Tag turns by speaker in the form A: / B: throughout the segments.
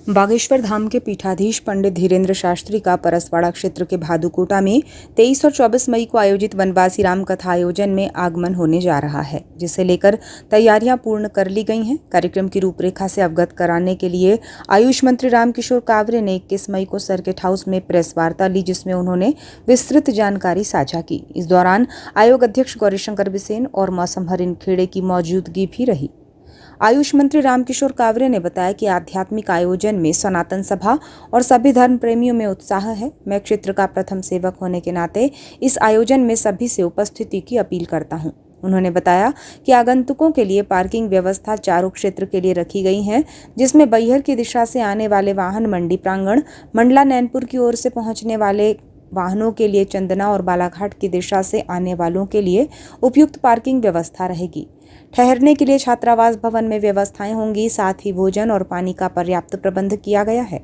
A: बागेश्वर धाम के पीठाधीश पंडित धीरेन्द्र शास्त्री का परसवाड़ा क्षेत्र के भादुकोटा में 23 और 24 मई को आयोजित वनवासी राम कथा आयोजन में आगमन होने जा रहा है, जिसे लेकर तैयारियां पूर्ण कर ली गई हैं। कार्यक्रम की रूपरेखा से अवगत कराने के लिए आयुष मंत्री रामकिशोर कावरे ने 21 मई को सर्किट हाउस में प्रेस वार्ता ली, जिसमें उन्होंने विस्तृत जानकारी साझा की। इस दौरान आयोग अध्यक्ष गौरीशंकर बिसेन और मौसम हरिन खेड़े की मौजूदगी भी रही। आयुष मंत्री रामकिशोर कावरे ने बताया कि आध्यात्मिक आयोजन में सनातन सभा और सभी धर्म प्रेमियों में उत्साह है। मैं क्षेत्र का प्रथम सेवक होने के नाते इस आयोजन में सभी से उपस्थिति की अपील करता हूं। उन्होंने बताया कि आगंतुकों के लिए पार्किंग व्यवस्था चारों क्षेत्र के लिए रखी गई है, जिसमें बैहर की दिशा से आने वाले वाहन मंडी प्रांगण, मंडला नैनपुर की ओर से पहुंचने वाले वाहनों के लिए चंदना और बालाघाट की दिशा से आने वालों के लिए उपयुक्त पार्किंग व्यवस्था रहेगी। ठहरने के लिए छात्रावास भवन में व्यवस्थाएं होंगी। साथ ही भोजन और पानी का पर्याप्त प्रबंध किया गया है।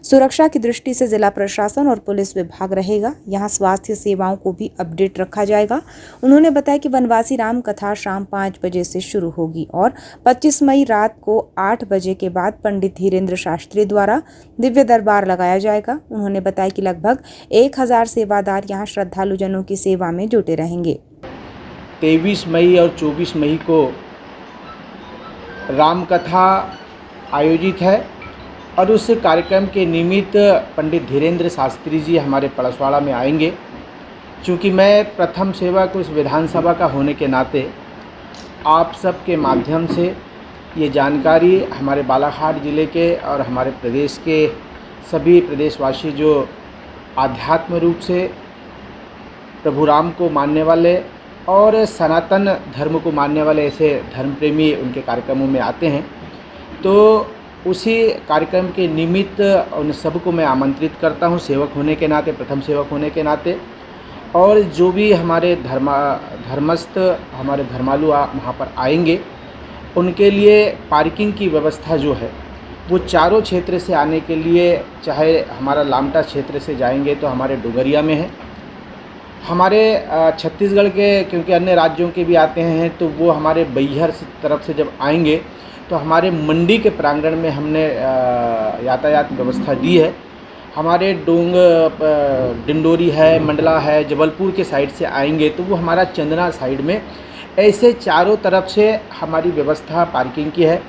A: सुरक्षा की दृष्टि से जिला प्रशासन और पुलिस विभाग रहेगा। यहां स्वास्थ्य सेवाओं को भी अपडेट रखा जाएगा। उन्होंने बताया कि वनवासी राम कथा शाम 5 बजे से शुरू होगी और 25 मई रात को 8 बजे के बाद पंडित धीरेन्द्र शास्त्री द्वारा दिव्य दरबार लगाया जाएगा। उन्होंने बताया कि लगभग 1000 सेवादार यहां श्रद्धालुजनों की सेवा में जुटे रहेंगे।
B: 23 मई और 24 मई को राम कथा आयोजित है और उस कार्यक्रम के निमित्त पंडित धीरेन्द्र शास्त्री जी हमारे परसवाड़ा में आएंगे। चूँकि मैं प्रथम सेवक उस विधानसभा का होने के नाते आप सब के माध्यम से ये जानकारी हमारे बालाघाट ज़िले के और हमारे प्रदेश के सभी प्रदेशवासी जो आध्यात्म रूप से प्रभु राम को मानने वाले और सनातन धर्म को मानने वाले ऐसे धर्म प्रेमी उनके कार्यक्रमों में आते हैं, तो उसी कार्यक्रम के निमित्त उन सबको मैं आमंत्रित करता हूं सेवक होने के नाते, प्रथम सेवक होने के नाते। और जो भी हमारे धर्मस्थ हमारे धर्मालु वहाँ पर आएंगे, उनके लिए पार्किंग की व्यवस्था जो है वो चारों क्षेत्र से आने के लिए, चाहे हमारा लामटा क्षेत्र से जाएंगे तो हमारे डुगरिया में है, हमारे छत्तीसगढ़ के क्योंकि अन्य राज्यों के भी आते हैं तो वो हमारे बैहर तरफ से जब आएंगे तो हमारे मंडी के प्रांगण में हमने यातायात व्यवस्था दी है। हमारे डिंडोरी है, मंडला है, जबलपुर के साइड से आएंगे तो वो हमारा चंदना साइड में, ऐसे चारों तरफ से हमारी व्यवस्था पार्किंग की है।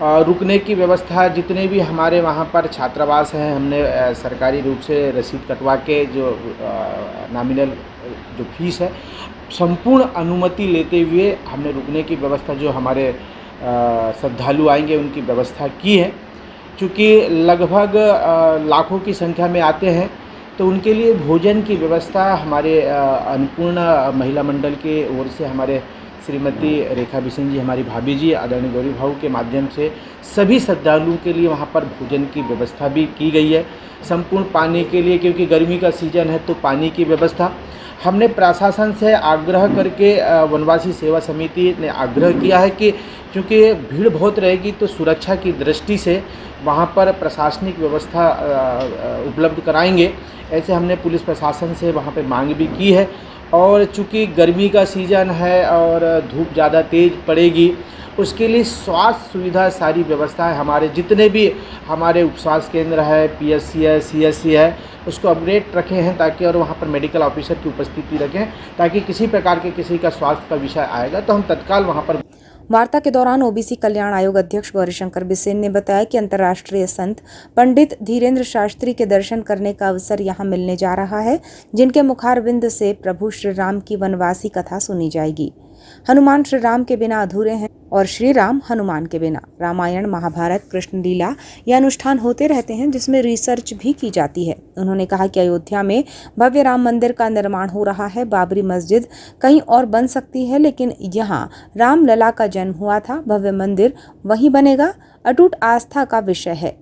B: रुकने की व्यवस्था, जितने भी हमारे वहाँ पर छात्रावास हैं, हमने सरकारी रूप से रसीद कटवा के जो नॉमिनल जो फीस है संपूर्ण अनुमति लेते हुए हमने रुकने की व्यवस्था जो हमारे श्रद्धालु आएंगे उनकी व्यवस्था की है। चूँकि लगभग लाखों की संख्या में आते हैं तो उनके लिए भोजन की व्यवस्था हमारे अन्नपूर्णा महिला मंडल के ओर से हमारे श्रीमती रेखा बिसेन जी, हमारी भाभी जी, आदरणीय गौरी भाऊ के माध्यम से सभी श्रद्धालुओं के लिए वहाँ पर भोजन की व्यवस्था भी की गई है। संपूर्ण पानी के लिए, क्योंकि गर्मी का सीजन है तो पानी की व्यवस्था हमने प्रशासन से आग्रह करके वनवासी सेवा समिति ने आग्रह किया है कि क्योंकि भीड़ बहुत रहेगी तो सुरक्षा की दृष्टि से वहाँ पर प्रशासनिक व्यवस्था उपलब्ध कराएंगे। ऐसे हमने पुलिस प्रशासन से वहाँ पर मांग भी की है। और चूँकि गर्मी का सीज़न है और धूप ज़्यादा तेज़ पड़ेगी, उसके लिए स्वास्थ्य सुविधा सारी व्यवस्थाएं हमारे जितने भी हमारे उप स्वास्थ्य केंद्र है, पीएससी है, सीएससी है, उसको अपग्रेड रखे हैं ताकि, और वहाँ पर मेडिकल ऑफिसर की उपस्थिति रखें ताकि किसी प्रकार के किसी का स्वास्थ्य का विषय आएगा तो हम तत्काल वहाँ पर।
A: वार्ता के दौरान ओबीसी कल्याण आयोग अध्यक्ष गौरीशंकर बिसेन ने बताया कि अंतर्राष्ट्रीय संत पंडित धीरेन्द्र शास्त्री के दर्शन करने का अवसर यहां मिलने जा रहा है, जिनके मुखारविंद से प्रभु श्री राम की वनवासी कथा सुनी जाएगी। हनुमान श्री राम के बिना अधूरे हैं और श्री राम हनुमान के बिना। रामायण, महाभारत, कृष्ण लीला ये अनुष्ठान होते रहते हैं, जिसमें रिसर्च भी की जाती है। उन्होंने कहा कि अयोध्या में भव्य राम मंदिर का निर्माण हो रहा है। बाबरी मस्जिद कहीं और बन सकती है, लेकिन यहाँ रामलला का जन्म हुआ था, भव्य मंदिर वहीं बनेगा। अटूट आस्था का विषय है।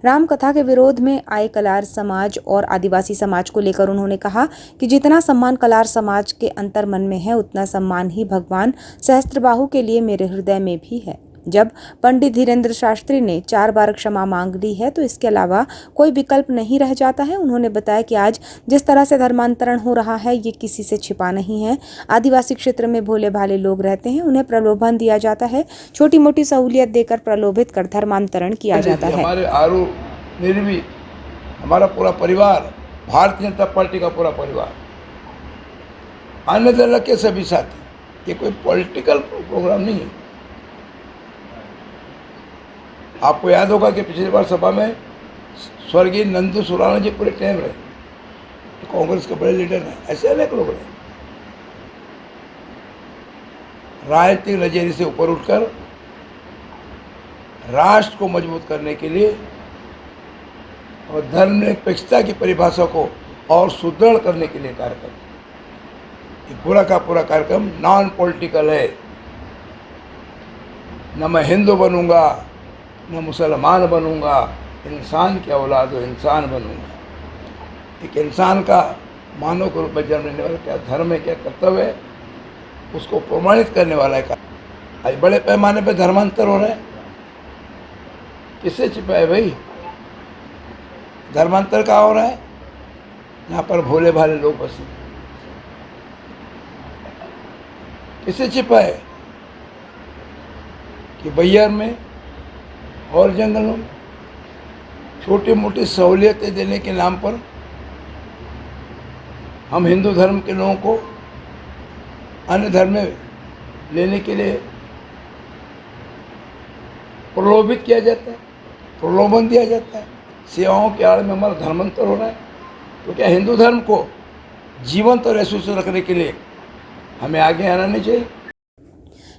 A: राम कथा के विरोध में आए कलार समाज और आदिवासी समाज को लेकर उन्होंने कहा कि जितना सम्मान कलार समाज के अंतर मन में है, उतना सम्मान ही भगवान सहस्त्रबाहु के लिए मेरे हृदय में भी है। जब पंडित धीरेन्द्र शास्त्री ने 4 बार क्षमा मांग ली है तो इसके अलावा कोई विकल्प नहीं रह जाता है। उन्होंने बताया कि आज जिस तरह से धर्मांतरण हो रहा है ये किसी से छिपा नहीं है। आदिवासी क्षेत्र में भोले भाले लोग रहते हैं, उन्हें प्रलोभन दिया जाता है, छोटी मोटी सहूलियत देकर प्रलोभित कर धर्मांतरण किया जाता है।
C: हमारे आरू निर्वी हमारा पूरा परिवार, भारतीय जनता पार्टी का पूरा परिवार, अन्य दल के सभी साथी, ये कोई पॉलिटिकल प्रोग्राम नहीं है। आपको याद होगा कि पिछली बार सभा में स्वर्गीय नंदू सुराणा जी पूरे टाइम रहे, तो कांग्रेस के बड़े लीडर हैं, ऐसे अनेक लोग रहे। राजनीतिक नजरिए से ऊपर उठकर राष्ट्र को मजबूत करने के लिए और धर्मनिरपेक्षता की परिभाषा को और सुदृढ़ करने के लिए कार्य करते। ये पूरा का पूरा कार्यक्रम नॉन पॉलिटिकल है। न मैं हिंदू बनूंगा, न मुसलमान बनूंगा, इंसान की औलाद हो, इंसान बनूंगा। एक इंसान का मानव के रूप में जन्म लेने वाला क्या धर्म है, क्या कर्तव्य है, उसको प्रमाणित करने वाला है। आज बड़े पैमाने पर धर्मांतर हो रहा है, किससे छिपा है भाई? धर्मांतर कहाँ हो रहा है? यहाँ पर भोले भाले लोग बसे, किससे छिपा है? कि बैयार में और जंगलों में छोटी मोटी सहूलियतें देने के नाम पर हम हिंदू धर्म के लोगों को अन्य धर्म में लेने के लिए प्रलोभित किया जाता है, प्रलोभन दिया जाता है। सेवाओं के आड़ में हमारा धर्मांतर हो रहा है। तो क्या हिंदू धर्म को जीवंत और यशस्वी रखने के लिए हमें आगे आना नहीं चाहिए?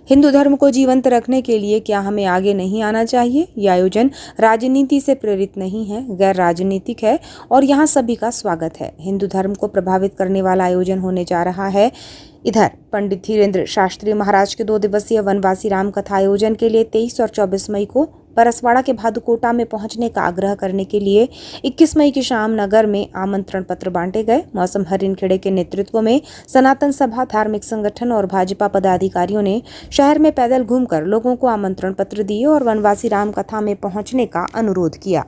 A: हिंदू धर्म को जीवंत रखने के लिए क्या हमें आगे नहीं आना चाहिए? यह आयोजन राजनीति से प्रेरित नहीं है, गैर राजनीतिक है और यहाँ सभी का स्वागत है। हिंदू धर्म को प्रभावित करने वाला आयोजन होने जा रहा है। इधर पंडित धीरेन्द्र शास्त्री महाराज के 2 दिवसीय वनवासी राम कथा आयोजन के लिए 23 और 24 मई को परसवाड़ा के भादुकोटा में पहुंचने का आग्रह करने के लिए 21 मई की शाम नगर में आमंत्रण पत्र बांटे गए। मौसम हरिनखेड़े के नेतृत्व में सनातन सभा, धार्मिक संगठन और भाजपा पदाधिकारियों ने शहर में पैदल घूमकर लोगों को आमंत्रण पत्र दिए और वनवासी राम कथा में पहुंचने का अनुरोध किया।